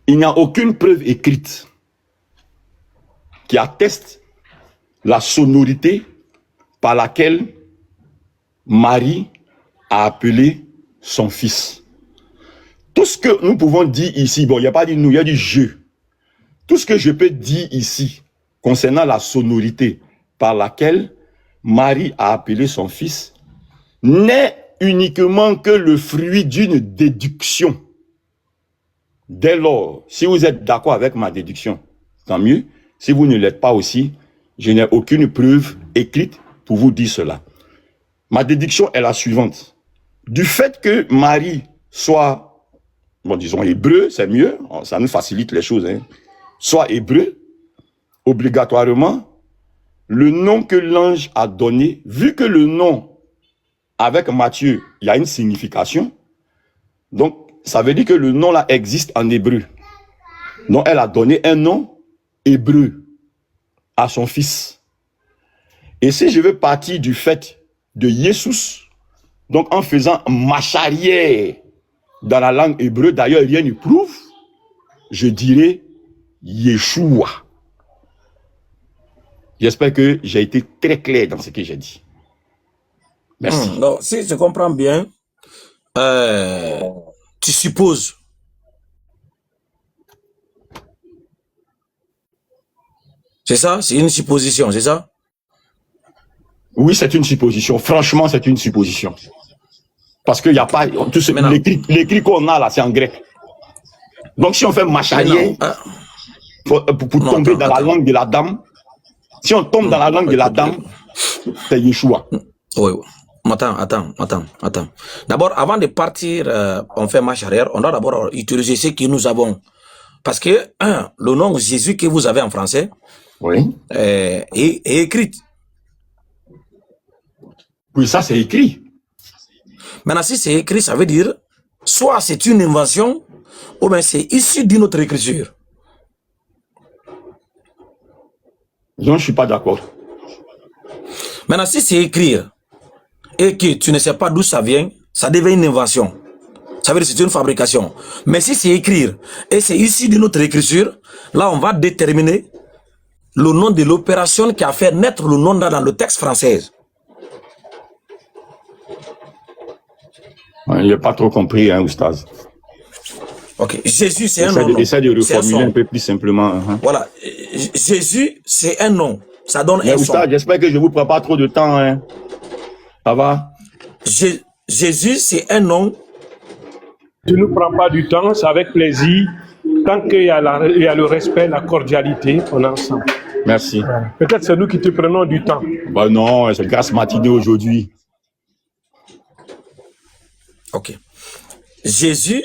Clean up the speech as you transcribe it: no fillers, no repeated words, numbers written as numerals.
il n'y a aucune preuve écrite qui atteste la sonorité par laquelle Marie a appelé son fils. Tout ce que nous pouvons dire ici, bon, il n'y a pas dit nous, il y a dit je. Tout ce que je peux dire ici concernant la sonorité par laquelle Marie a appelé son fils n'est uniquement que le fruit d'une déduction. Dès lors, si vous êtes d'accord avec ma déduction, tant mieux. Si vous ne l'êtes pas aussi, je n'ai aucune preuve écrite pour vous dire cela. Ma déduction est la suivante. Du fait que Marie soit, bon, disons hébreu, c'est mieux, ça nous facilite les choses, hein. Soit hébreu, obligatoirement, le nom que l'ange a donné, vu que le nom avec Matthieu, il y a une signification, donc ça veut dire que le nom là existe en hébreu. Donc elle a donné un nom hébreu à son fils. Et si je veux partir du fait de Jesus, donc en faisant marche arrière dans la langue hébreu, d'ailleurs rien ne prouve, je dirais Yeshua. J'espère que j'ai été très clair dans ce que j'ai dit. Merci. Donc, si je comprends bien, tu supposes. C'est ça? C'est une supposition, c'est ça? Oui, c'est une supposition. Franchement, c'est une supposition. Parce qu'il n'y a pas... L'écrit qu'on a là, c'est en grec. Donc, si on fait marche arrière pour tomber dans la langue de la dame, si on tombe dans la langue de la dame, c'est Yeshua. Oui, oui. Attends. D'abord, avant de partir, on fait marche arrière, on doit d'abord utiliser ce que nous avons. Parce que, le nom Jésus que vous avez en français, oui, est écrit. Oui, ça c'est écrit. Maintenant, si c'est écrit, ça veut dire, soit c'est une invention, ou bien c'est issu d'une autre écriture. Non, je ne suis pas d'accord. Maintenant, si c'est écrire, et que tu ne sais pas d'où ça vient, ça devient une invention. Ça veut dire que c'est une fabrication. Mais si c'est écrire, et c'est issu d'une autre écriture, là, on va déterminer le nom de l'opération qui a fait naître le nom dans le texte français. Il n'a pas trop compris, hein, Oustaz. Ok, Jésus, c'est un nom. Essaie de reformuler un peu plus simplement. Voilà, Jésus, c'est un nom. Ça donne un Oustaz, son. j'espère que je ne vous prends pas trop de temps. Hein. Ça va? Jésus, c'est un nom. Tu ne prends pas du temps, c'est avec plaisir. Tant qu'il y a le respect, la cordialité, on est ensemble. Merci. Peut-être c'est nous qui te prenons du temps. Bah non, c'est grâce matinée aujourd'hui. Ok. Jésus,